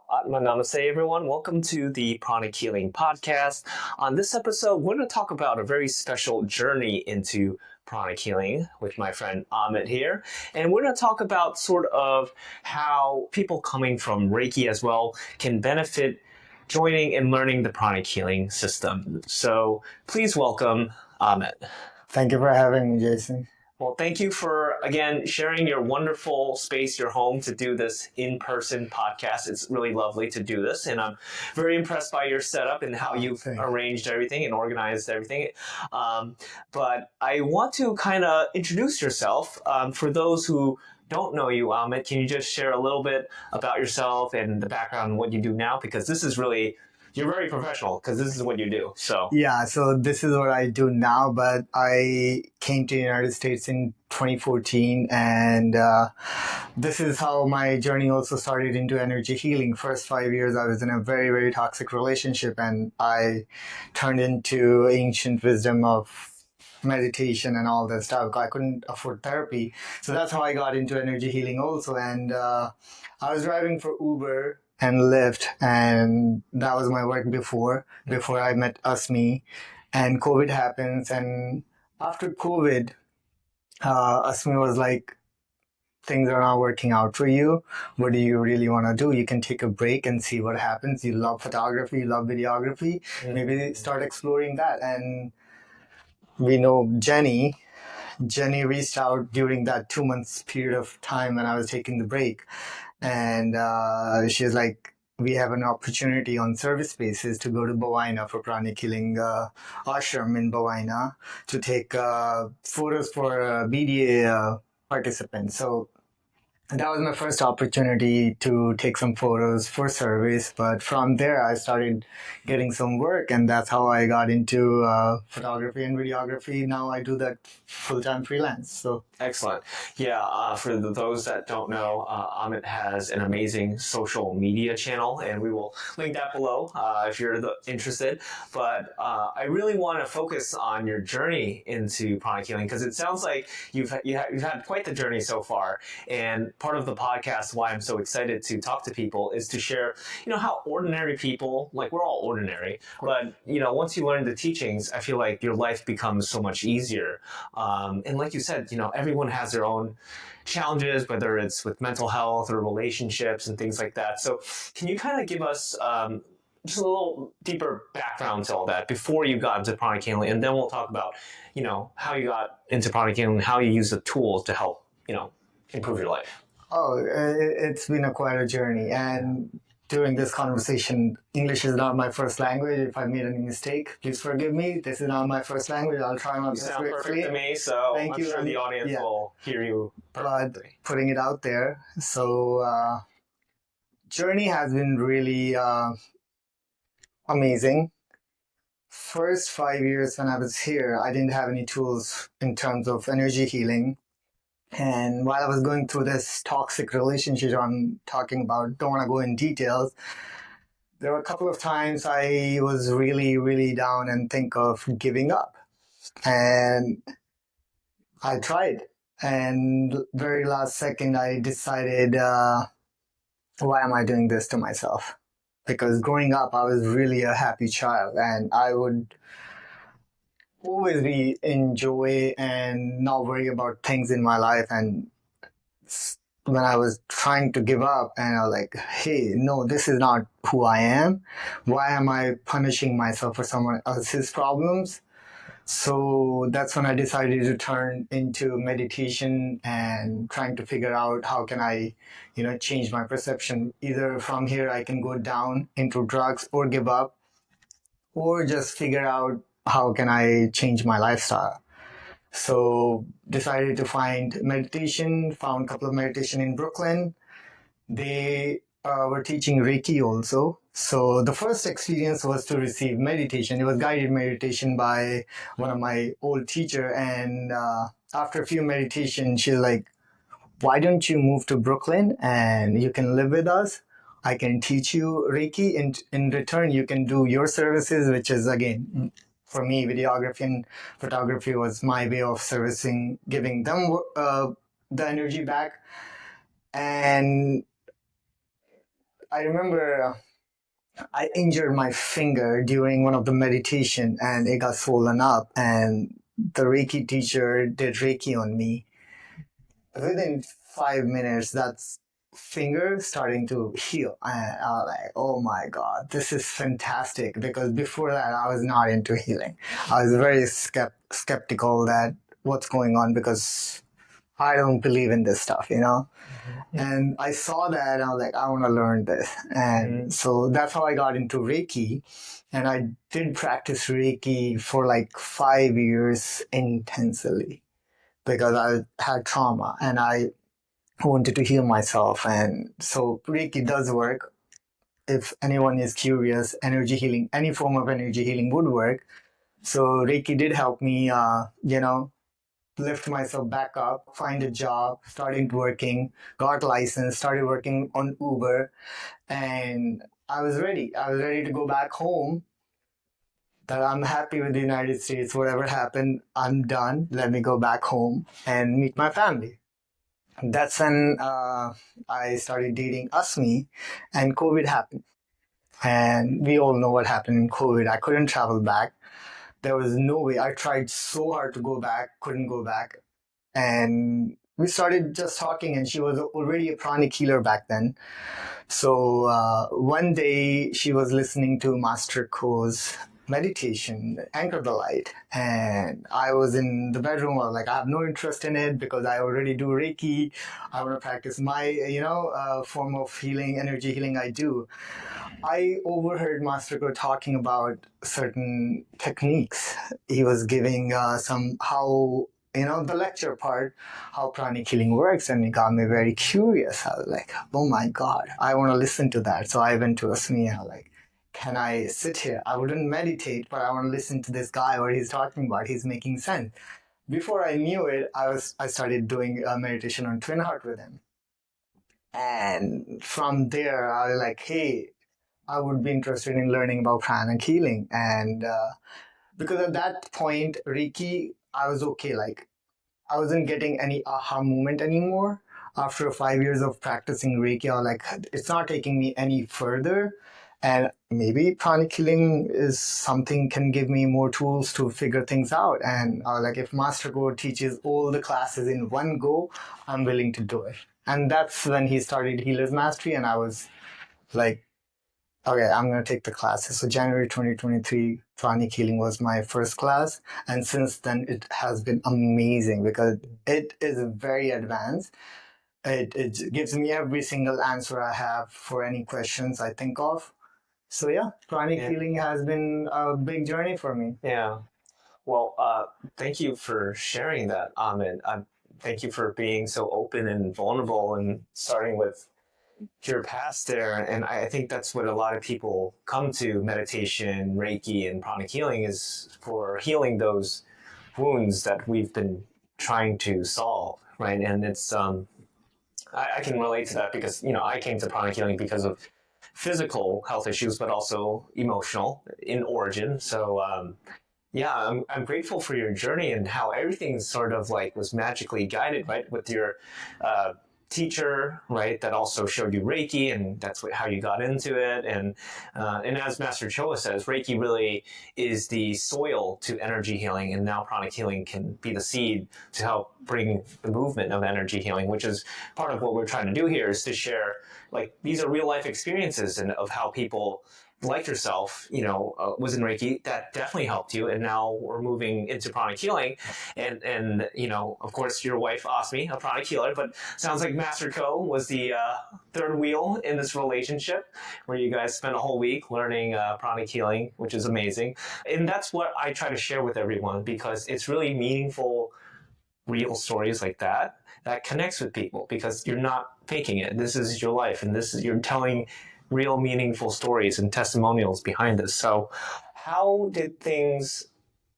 Namaste, everyone. Welcome to the Pranic Healing podcast. On this episode, we're going to talk about a very special journey into pranic healing with my friend Amit here. And we're going to talk about sort of how people coming from Reiki as well can benefit joining and learning the pranic healing system. So please welcome Amit. Thank you for having me, Jason. Well, thank you for, again, sharing your wonderful space, your home, to do this in-person podcast. It's really lovely to do this, and I'm very impressed by your setup and how you've arranged everything and organized everything. But I want to kind of introduce yourself. For those who don't know you, Amit, can you just share a little bit about yourself and the background and what you do now? Because this is really... You're very professional because this is what you do. So this is what I do now, but I came to the United States in 2014, and this is how my journey also started into energy healing. First 5 years, I was in a very, very toxic relationship, and I turned into ancient wisdom of meditation and all that stuff. I couldn't afford therapy, so that's how I got into energy healing also. And I was driving for Uber and Lyft, and that was my work before I met Asmi. And COVID happens, and after COVID, Asmi was like, things are not working out for you. What do you really want to do? You can take a break and see what happens. You love photography, you love videography. Maybe start exploring that. And we know Jenny reached out during that 2 months period of time when I was taking the break. And she was like, we have an opportunity on service basis to go to Bovina for Pranic Healing ashram in Bovina to take photos for BDA participants. So that was my first opportunity to take some photos for service. But from there, I started getting some work, and that's how I got into photography and videography. Now I do that full-time freelance. So excellent. Yeah, for those that don't know, Amit has an amazing social media channel, and we will link that below if you're interested. But I really want to focus on your journey into pranic healing, because it sounds like you've had quite the journey so far. And part of the podcast, why I'm so excited to talk to people, is to share, how ordinary people, like we're all ordinary, but, once you learn the teachings, I feel like your life becomes so much easier. And like you said, everyone has their own challenges, whether it's with mental health or relationships and things like that. So can you kind of give us just a little deeper background to all that before you got into pranic healing? And then we'll talk about, how you got into pranic healing and how you use the tools to help, improve your life. Oh, it's been quite a journey. And during this conversation, English is not my first language. If I made any mistake, please forgive me. This is not my first language. I'll try my best. You sound perfect to me, so I'm sure the audience will hear you perfectly. But putting it out there. So, journey has been really amazing. First 5 years when I was here, I didn't have any tools in terms of energy healing. And while I was going through this toxic relationship I'm talking about, don't want to go in details, there were a couple of times I was really, really down and think of giving up. And I tried. And very last second, I decided, why am I doing this to myself? Because growing up, I was really a happy child, and I would always be enjoy and not worry about things in my life. And when I was trying to give up, and I was like, hey, no, this is not who I am. Why am I punishing myself for someone else's problems? So that's when I decided to turn into meditation and trying to figure out how can I, change my perception. Either from here I can go down into drugs or give up, or just figure out how can I change my lifestyle. So decided to find meditation, found a couple of meditation in Brooklyn. They were teaching Reiki also. So the first experience was to receive meditation. It was guided meditation by one of my old teacher. And after a few meditations, she's like, why don't you move to Brooklyn and you can live with us? I can teach you Reiki. In return, you can do your services, which is, again, for me, videography and photography was my way of servicing, giving them the energy back. And I remember I injured my finger during one of the meditation and it got swollen up and the Reiki teacher did Reiki on me. Within 5 minutes, that's finger starting to heal. And I was like, oh my God, this is fantastic. Because before that, I was not into healing. I was very skeptical that what's going on because I don't believe in this stuff, you know? And I saw that and I was like, I want to learn this. And so that's how I got into Reiki. And I did practice Reiki for like 5 years intensely because I had trauma and I wanted to heal myself. And so Reiki does work. If anyone is curious, energy healing, any form of energy healing would work. So Reiki did help me, lift myself back up, find a job, started working, got licensed, started working on Uber, and I was ready. I was ready to go back home. That I'm happy with the United States. Whatever happened, I'm done. Let me go back home and meet my family. That's when I started dating Asmi, and COVID happened. And we all know what happened in COVID. I couldn't travel back. There was no way. I tried so hard to go back, couldn't go back. And we started just talking, and she was already a pranic healer back then. So one day she was listening to Master Ko's meditation, Anchor the Light, and I was in the bedroom. I was like, I have no interest in it because I already do Reiki. I want to practice my, form of healing, energy healing I do. I overheard Master Ko talking about certain techniques. He was giving some how the lecture part, how pranic healing works, and it got me very curious. I was like, oh my God, I want to listen to that. So I went to Asmi and I was like, can I sit here? I wouldn't meditate, but I want to listen to this guy, what he's talking about. He's making sense. Before I knew it, I started doing a meditation on Twin Heart with him. And from there, I was like, hey, I would be interested in learning about pranic healing. And because at that point, Reiki, I was okay. Like, I wasn't getting any aha moment anymore. After 5 years of practicing Reiki, I was like, it's not taking me any further. And maybe pranic healing is something can give me more tools to figure things out. And I was like, if Master Go teaches all the classes in one go, I'm willing to do it. And that's when he started Healer's Mastery. And I was like, okay, I'm going to take the classes. So January 2023, Pranic Healing was my first class. And since then, it has been amazing because it is very advanced. It gives me every single answer I have for any questions I think of. So yeah, Pranic Healing has been a big journey for me. Yeah. Well, thank you for sharing that, Amit. Thank you for being so open and vulnerable and starting with your past there. And I think that's what a lot of people come to meditation, Reiki, and pranic healing is for healing those wounds that we've been trying to solve, right? And it's I can relate to that because I came to pranic healing because of physical health issues, but also emotional in origin. So yeah, I'm grateful for your journey and how everything sort of like was magically guided, right? With your teacher, right? That also showed you Reiki, and that's how you got into it. And as Master Choa says, Reiki really is the soil to energy healing, and now pranic healing can be the seed to help bring the movement of energy healing, which is part of what we're trying to do here is to share like these are real life experiences and of how people like yourself, was in Reiki, that definitely helped you. And now we're moving into pranic healing. And of course, your wife, Asmi, a pranic healer, but sounds like Master Ko was the third wheel in this relationship where you guys spent a whole week learning pranic healing, which is amazing. And that's what I try to share with everyone because it's really meaningful, real stories like that connects with people because you're not faking it. This is your life, and you're telling real meaningful stories and testimonials behind this. So how did things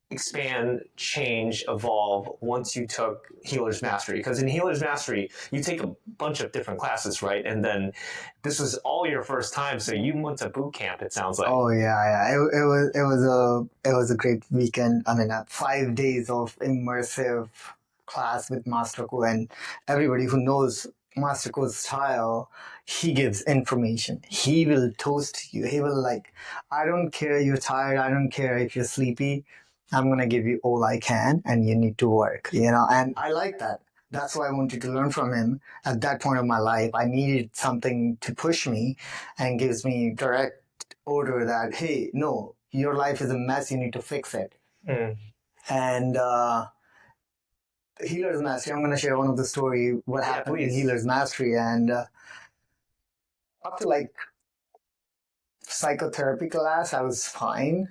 expand, change, evolve once you took Healer's Mastery? Because in Healer's Mastery, you take a bunch of different classes, right? And then this was all your first time, so you went to boot camp, it sounds like. Oh yeah. It was a great weekend. I mean, 5 days of immersive class with Master Ko, and everybody who knows Master Coach style, he gives information. He will toast you. He will like, I don't care you're tired. I don't care if you're sleepy. I'm gonna give you all I can, and you need to work. And I like that. That's why I wanted to learn from him at that point of my life. I needed something to push me, and gives me direct order that hey, no, your life is a mess. You need to fix it. Mm. And Healer's Mastery. I'm going to share one of the story what Yeah, happened in please. Healer's Mastery, and after like psychotherapy class, I was fine.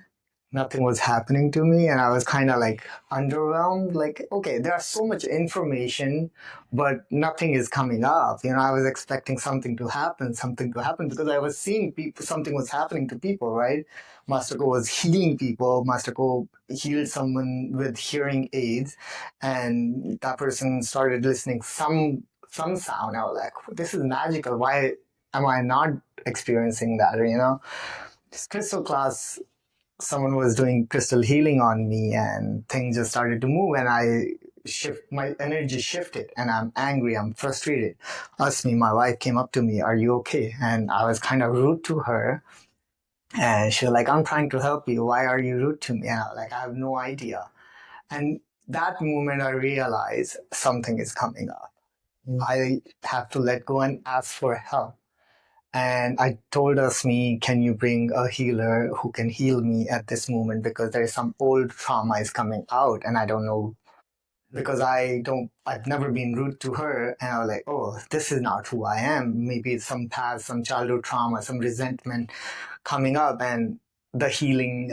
Nothing was happening to me, and I was kind of like underwhelmed. Like, okay, there's so much information, but nothing is coming up. I was expecting something to happen because I was seeing people, something was happening to people, right? Master Ko was healing people. Master Ko healed someone with hearing aids, and that person started listening some sound. I was like, this is magical. Why am I not experiencing that? This crystal class, someone was doing crystal healing on me, and things just started to move, and my energy shifted, and I'm angry, I'm frustrated. Asmi, my wife, came up to me, are you okay? And I was kind of rude to her, and she was like, I'm trying to help you, why are you rude to me? And I was like, I have no idea. And that moment I realized something is coming up. I have to let go and ask for help. And I told Asmi, can you bring a healer who can heal me at this moment? Because there is some old trauma is coming out, and I don't know, because I've never been rude to her. And I was like, oh, this is not who I am. Maybe it's some past, some childhood trauma, some resentment coming up. And the healing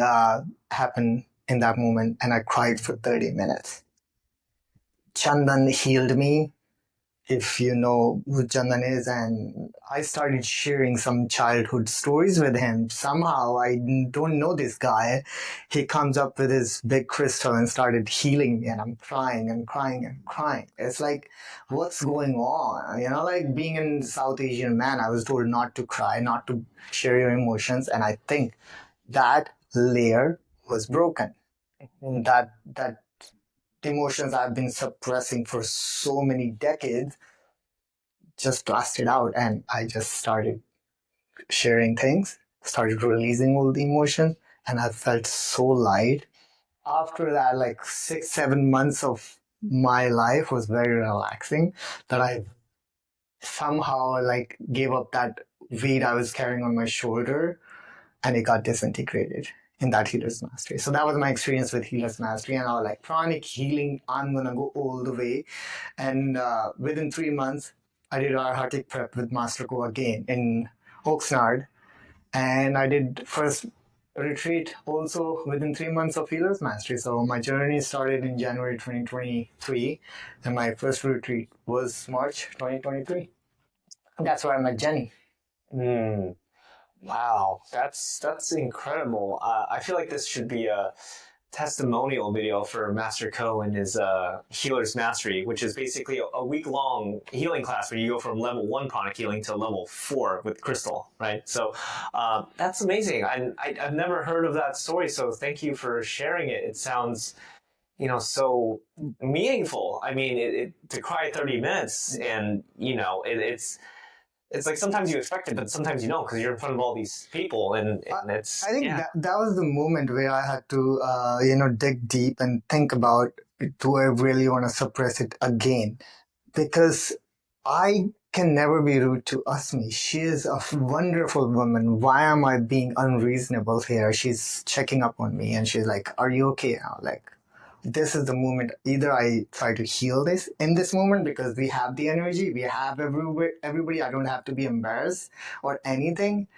happened in that moment. And I cried for 30 minutes. Chandan healed me, if you know who Chandan is, and I started sharing some childhood stories with him. Somehow, I don't know this guy. He comes up with his big crystal and started healing me, and I'm crying and crying and crying. It's like, what's going on? Like being in South Asian man, I was told not to cry, not to share your emotions, and I think that layer was broken. That emotions I've been suppressing for so many decades just blasted out, and I just started sharing things, started releasing all the emotion, and I felt so light. After that, like 6, 7 months of my life was very relaxing, that I somehow like gave up that weight I was carrying on my shoulder, and it got disintegrated in that Healer's Mastery. So that was my experience with Healer's Mastery, and I was like, Pranic Healing, I'm gonna go all the way. And within 3 months, I did our Arctic prep with Master Co again in Oxnard, and I did first retreat also within 3 months of Healer's Mastery. So my journey started in January 2023, and my first retreat was March 2023. That's where I met Jenny. Mm. Wow, that's incredible. I feel like this should be a testimonial video for Master Co and his Healer's Mastery, which is basically a week long healing class where you go from level 1 pranic healing to level 4 with crystal, right? So that's amazing. I've never heard of that story, so thank you for sharing it. It sounds so meaningful. I mean, to cry 30 minutes, and it's like sometimes you expect it, but sometimes you don't because you're in front of all these people, and it's I think yeah. that was the moment where I had to, dig deep and think about, do I really want to suppress it again? Because I can never be rude to Asmi. She is a wonderful woman. Why am I being unreasonable here? She's checking up on me, and she's like, are you okay now? Like, this is the moment. Either I try to heal this in this moment because we have the energy, we have everybody. I don't have to be embarrassed or anything,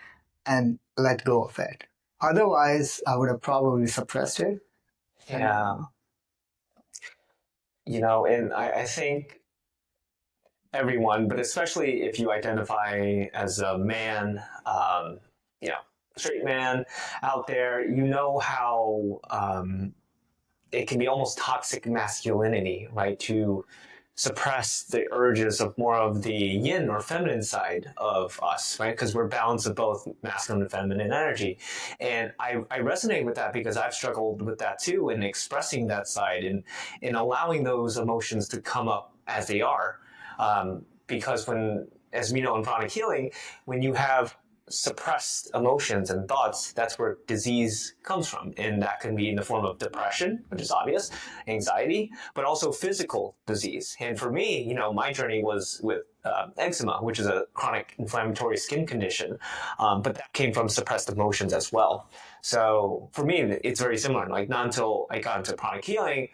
and let go of it. Otherwise, I would have probably suppressed it. Yeah. And I think everyone, but especially if you identify as a man, you know, straight man out there, you know how it can be almost toxic masculinity, right? To suppress the urges of more of the yin or feminine side of us, right? Because we're balanced of both masculine and feminine energy. And I resonate with that because I've struggled with that too, in expressing that side and allowing those emotions to come up as they are. because when, as we know in pranic healing, when you have suppressed emotions and thoughts, that's where disease comes from. And that can be in the form of depression, which is obvious, anxiety, but also physical disease. And for me, my journey was with eczema, which is a chronic inflammatory skin condition, but that came from suppressed emotions as well. So for me, it's very similar. Like, not until I got into pranic healing,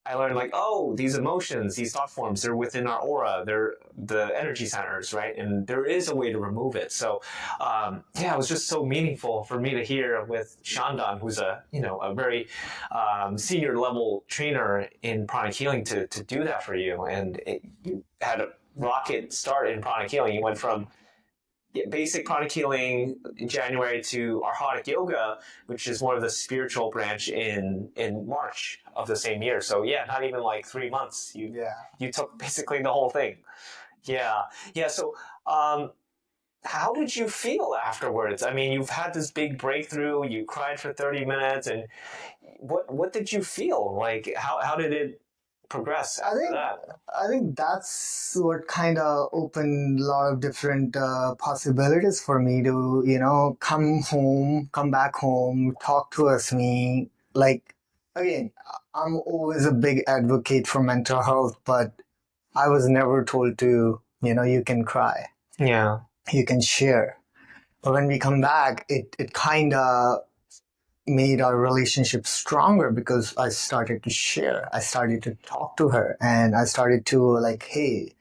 I learned, like, oh, these emotions, these thought forms, they're within our aura. They're the energy centers, right? And there is a way to remove it. So, it was just so meaningful for me to hear with Shandon, who's a very senior level trainer in pranic healing, to do that for you. And you had a rocket start in pranic healing. You went from basic pranic healing in January to Arhatic yoga, which is more of the spiritual branch in March of the same year. So yeah, not even like 3 months. You took basically the whole thing. Yeah. So how did you feel afterwards? I mean, you've had this big breakthrough. You cried for 30 minutes, and what did you feel? Like, how did it progress after that? I think that's what kind of opened a lot of different possibilities for me to, come back home, talk to Asmi. Like, again, I'm always a big advocate for mental health, but I was never told to, you can cry, Yeah. you can share. But when we come back, it kind of made our relationship stronger because I started to share. I started to talk to her, and I started to, like, hey,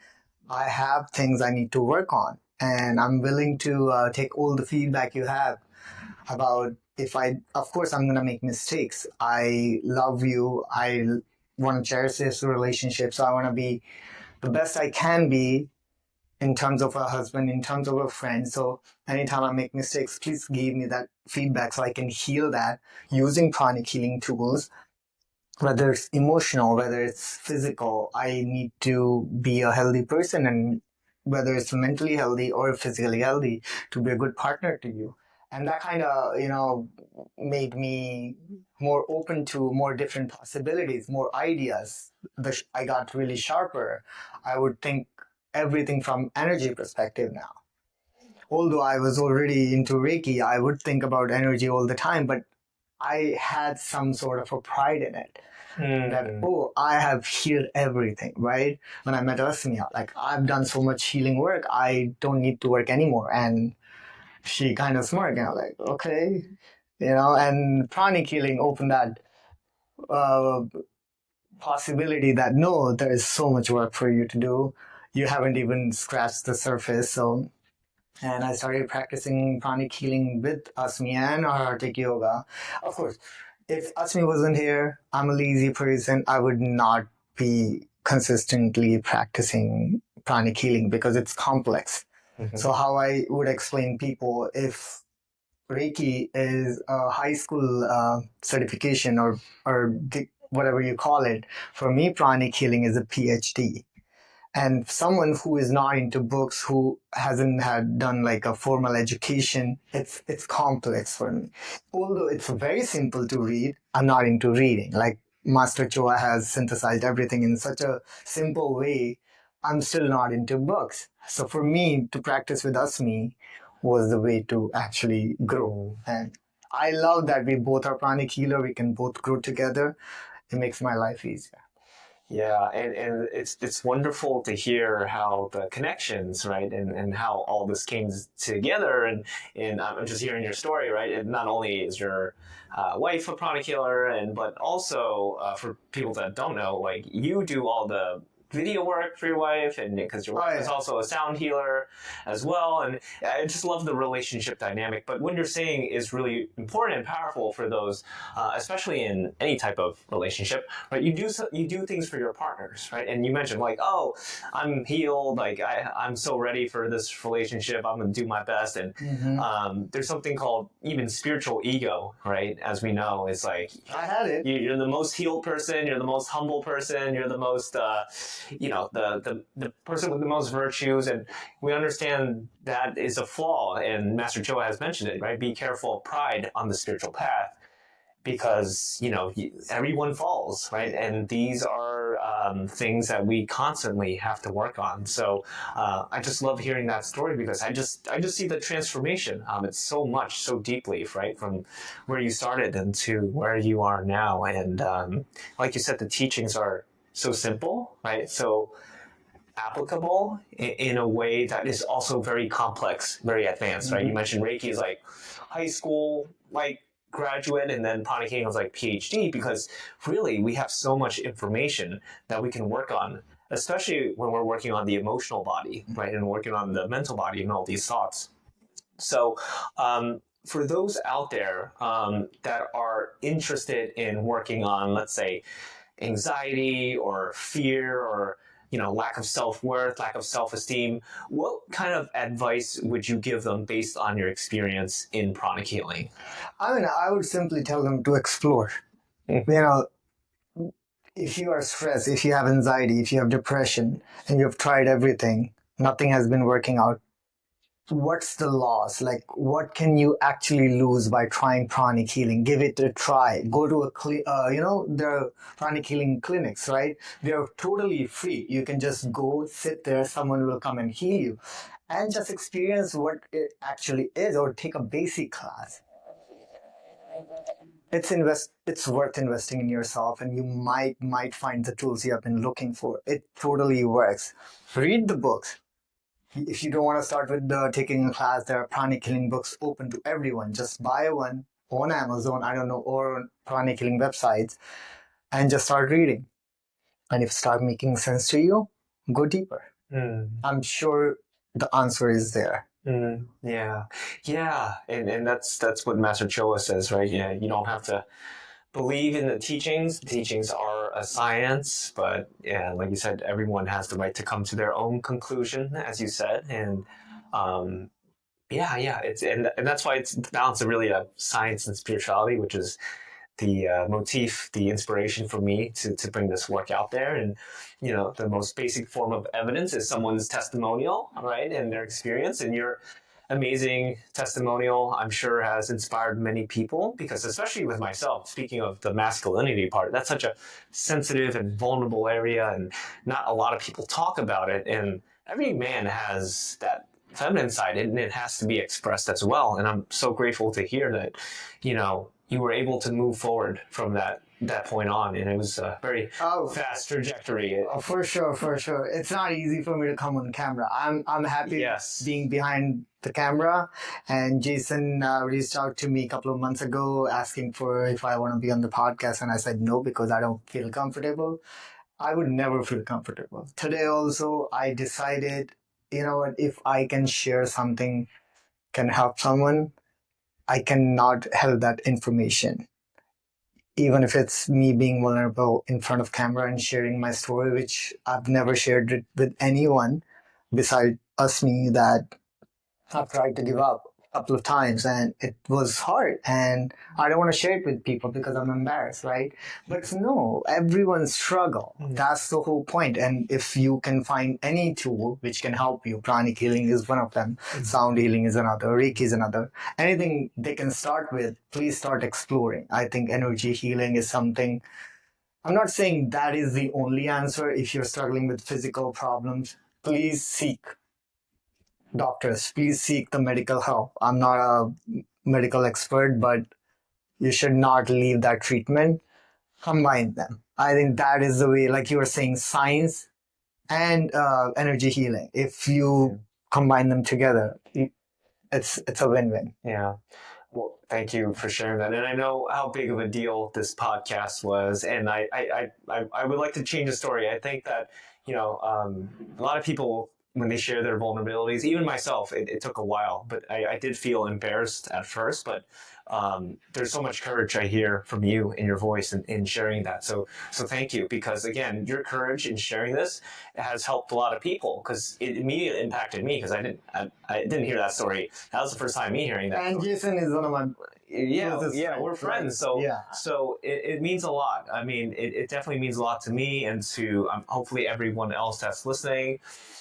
I have things I need to work on, and I'm willing to take all the feedback you have about of course, I'm going to make mistakes. I love you. I want to cherish this relationship. So I want to be the best I can be in terms of a husband, in terms of a friend. So anytime I make mistakes, please give me that feedback so I can heal that using pranic healing tools. Whether it's emotional, whether it's physical, I need to be a healthy person, and whether it's mentally healthy or physically healthy, to be a good partner to you. And that kind of, made me more open to more different possibilities, more ideas. I got really sharper. I would think everything from energy perspective now. Although I was already into Reiki, I would think about energy all the time, but I had some sort of a pride in it. That, oh, I have healed everything, right? When I met Asmi, like, I've done so much healing work, I don't need to work anymore. And she kind of smirked, and I was like, okay. And pranic healing opened that uh, possibility that, no, there is so much work for you to do. You haven't even scratched the surface. And I started practicing pranic healing with Asmi and Arhatic yoga. Of course, if Asmi wasn't here, I'm a lazy person, I would not be consistently practicing pranic healing because it's complex. Mm-hmm. So how I would explain people, if Reiki is a high school certification or whatever you call it, for me, pranic healing is a PhD. And someone who is not into books, who hasn't had done like a formal education, it's complex for me. Although it's very simple to read, I'm not into reading. Like, Master Choa has synthesized everything in such a simple way. I'm still not into books. So for me to practice with Asmi was the way to actually grow. And I love that we both are pranic healer. We can both grow together. It makes my life easier. Yeah, and it's wonderful to hear how the connections, right, and how all this came together, and I'm just hearing your story, right, and not only is your wife a pranic healer, but also for people that don't know, like, you do all the video work for your wife, and because your wife is also a sound healer as well, and I just love the relationship dynamic. But what you're saying is really important and powerful for those, especially in any type of relationship, right? You do things for your partners, right? And you mentioned, like, oh, I'm healed, like, I'm so ready for this relationship, I'm gonna do my best, and there's something called even spiritual ego, right? As we know, it's like, I had it. You're the most healed person, you're the most humble person, you're the most the person with the most virtues, and we understand that is a flaw, and Master Choa has mentioned it, right? Be careful of pride on the spiritual path, because everyone falls, right? And these are things that we constantly have to work on. So I just love hearing that story because I just see the transformation. It's so much, so deeply, right, from where you started and to where you are now. And like you said, the teachings are so simple, right? So applicable in a way that is also very complex, very advanced, right? You mentioned Reiki is like high school, like graduate, and then Pranic Healing is like PhD because really we have so much information that we can work on, especially when we're working on the emotional body, right? And working on the mental body and all these thoughts. So, for those out there that are interested in working on, let's say, anxiety or fear or lack of self-worth, lack of self-esteem, what kind of advice would you give them based on your experience in pranic healing? I mean, I would simply tell them to explore. You know, if you are stressed, if you have anxiety, if you have depression, and you've tried everything, nothing has been working out, what's the loss? Like, what can you actually lose by trying pranic healing? Give it a try. Go to there are pranic healing clinics, right? They're totally free. You can just go sit there. Someone will come and heal you, and just experience what it actually is, or take a basic class. It's worth investing in yourself, and you might find the tools you have been looking for. It totally works. Read the books. If you don't want to start with taking a class, there are pranic healing books open to everyone. Just buy one on Amazon, I don't know, or on pranic healing websites, and just start reading. And if it starts making sense to you, go deeper. I'm sure the answer is there. Yeah, and that's what Master Choa says, right? Yeah, you don't have to believe in the teachings. The teachings are a science, but yeah, like you said, everyone has the right to come to their own conclusion, as you said, and yeah, it's and that's why it's the balance of really a science and spirituality, which is the motif, the inspiration for me to bring this work out there. And the most basic form of evidence is someone's testimonial, right, and their experience. And your amazing testimonial, I'm sure, has inspired many people because, especially with myself, speaking of the masculinity part, that's such a sensitive and vulnerable area, and not a lot of people talk about it. And every man has that feminine side, and it has to be expressed as well. And I'm so grateful to hear that, you were able to move forward from that point on, and it was a very fast trajectory. For sure. It's not easy for me to come on camera. I'm happy being behind the camera. And Jason reached out to me a couple of months ago asking for if I want to be on the podcast, and I said no because I don't feel comfortable. I would never feel comfortable. Today also, I decided, you know what, if I can share something, can help someone, I cannot help that information. Even if it's me being vulnerable in front of camera and sharing my story, which I've never shared it with anyone beside Asmi, that I've tried to give up a couple of times and it was hard, and I don't want to share it with people because I'm embarrassed, right? But no, everyone struggle. That's the whole point. And if you can find any tool which can help you, pranic healing is one of them, sound healing is another, Reiki is another, anything they can start with, please start exploring. I think energy healing is something, I'm not saying that is the only answer. If you're struggling with physical problems, please seek doctors, please seek the medical help. I'm not a medical expert, but you should not leave that treatment. Combine them. I think that is the way, like you were saying, science and energy healing. If you combine them together, it's a win-win. Yeah. Well, thank you for sharing that. And I know how big of a deal this podcast was. And I would like to change the story. I think that, a lot of people, when they share their vulnerabilities, even myself, it took a while, but I did feel embarrassed at first. But there's so much courage I hear from you in your voice in sharing that. So thank you, because again, your courage in sharing this has helped a lot of people, because it immediately impacted me, because I didn't hear that story. That was the first time me hearing that. And Jason is one of my we're friends. So it means a lot. I mean, it definitely means a lot to me and to hopefully everyone else that's listening,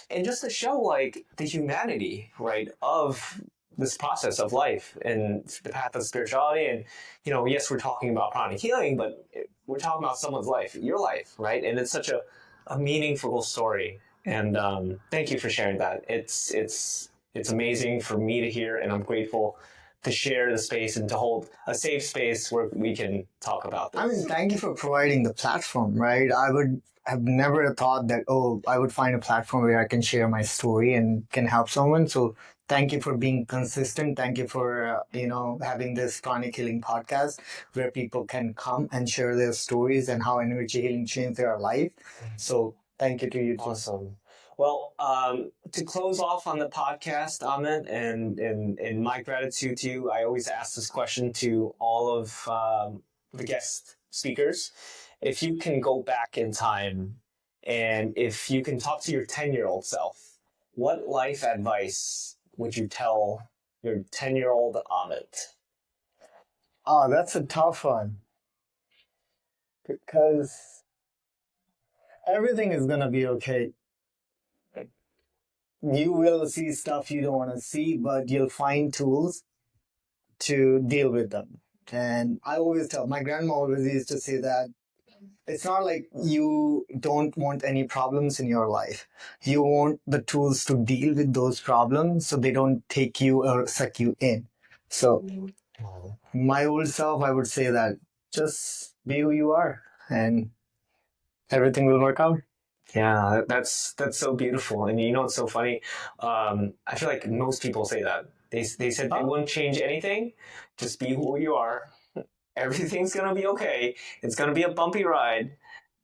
and just to show like the humanity, right, of this process of life and the path of spirituality. And yes, we're talking about pranic healing, but we're talking about someone's life, your life, right? And it's such a a meaningful story. And thank you for sharing that. It's amazing for me to hear, and I'm grateful to share the space and to hold a safe space where we can talk about this. I mean, thank you for providing the platform, right? I would have never thought that, oh, I would find a platform where I can share my story and can help someone. So thank you for being consistent. Thank you for, having this Pranic Healing podcast where people can come and share their stories and how energy healing changed their life. So thank you to you too. Awesome. Well, to close off on the podcast, Amit, and my gratitude to you, I always ask this question to all of the guest speakers. If you can go back in time and if you can talk to your 10-year-old self, what life advice would you tell your 10-year-old Amit? Oh, that's a tough one because everything is going to be okay. You will see stuff you don't want to see, but you'll find tools to deal with them. And I always tell my grandma always used to say that it's not like you don't want any problems in your life. You want the tools to deal with those problems so they don't take you or suck you in. So, my old self, I would say that just be who you are and everything will work out. Yeah, that's so beautiful. And you know what's so funny? I feel like most people say that. They said they wouldn't change anything. Just be who you are. Everything's gonna be okay. It's gonna be a bumpy ride,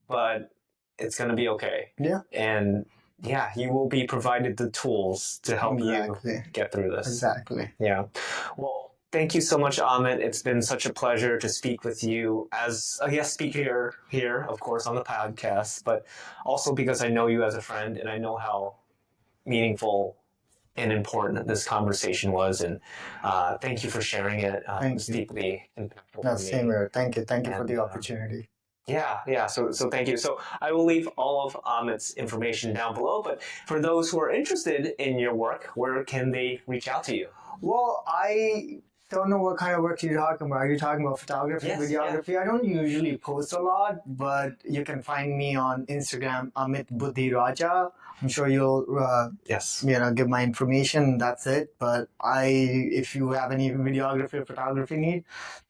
but it's gonna be okay. Yeah. And yeah, you will be provided the tools to help you get through this. Exactly. Yeah. Well, thank you so much, Amit. It's been such a pleasure to speak with you as a guest speaker here, of course, on the podcast, but also because I know you as a friend and I know how meaningful and important this conversation was. And thank you for sharing it. It was deeply impactful. No, same here. Thank you. Thank you for the opportunity. Yeah. So thank you. So I will leave all of Amit's information down below. But for those who are interested in your work, where can they reach out to you? Well, I don't know what kind of work you're talking about. Are you talking about photography, videography? Yeah. I don't usually post a lot, but you can find me on Instagram, Amit Budhiraja. I'm sure you'll give my information. That's it. But if you have any videography or photography need,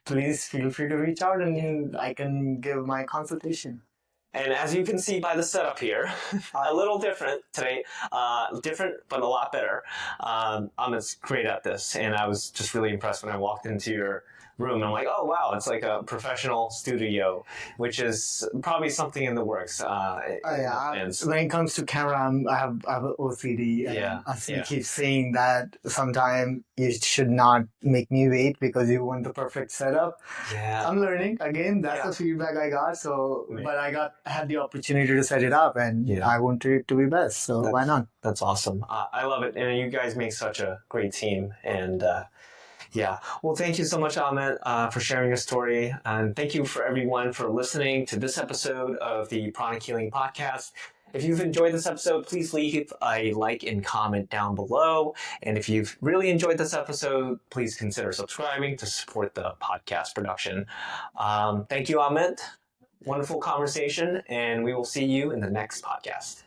please feel free to reach out and I can give my consultation. And as you can see by the setup here, a little different today, different but a lot better. Amit's great at this, and I was just really impressed when I walked into your room. And I'm like, oh wow, it's like a professional studio, which is probably something in the works. When it comes to camera, I have OCD. And Asmi keeps saying that sometimes you should not make me wait because you want the perfect setup. Yeah, I'm learning again. That's the feedback I got. So, but I had the opportunity to set it up, and I wanted it to be best. So why not? That's awesome. I love it, and you guys make such a great team. And well, thank you so much, Amit, for sharing your story. And thank you for everyone for listening to this episode of the Pranic Healing Podcast. If you've enjoyed this episode, please leave a like and comment down below. And if you've really enjoyed this episode, please consider subscribing to support the podcast production. Thank you, Amit. Wonderful conversation, and we will see you in the next podcast.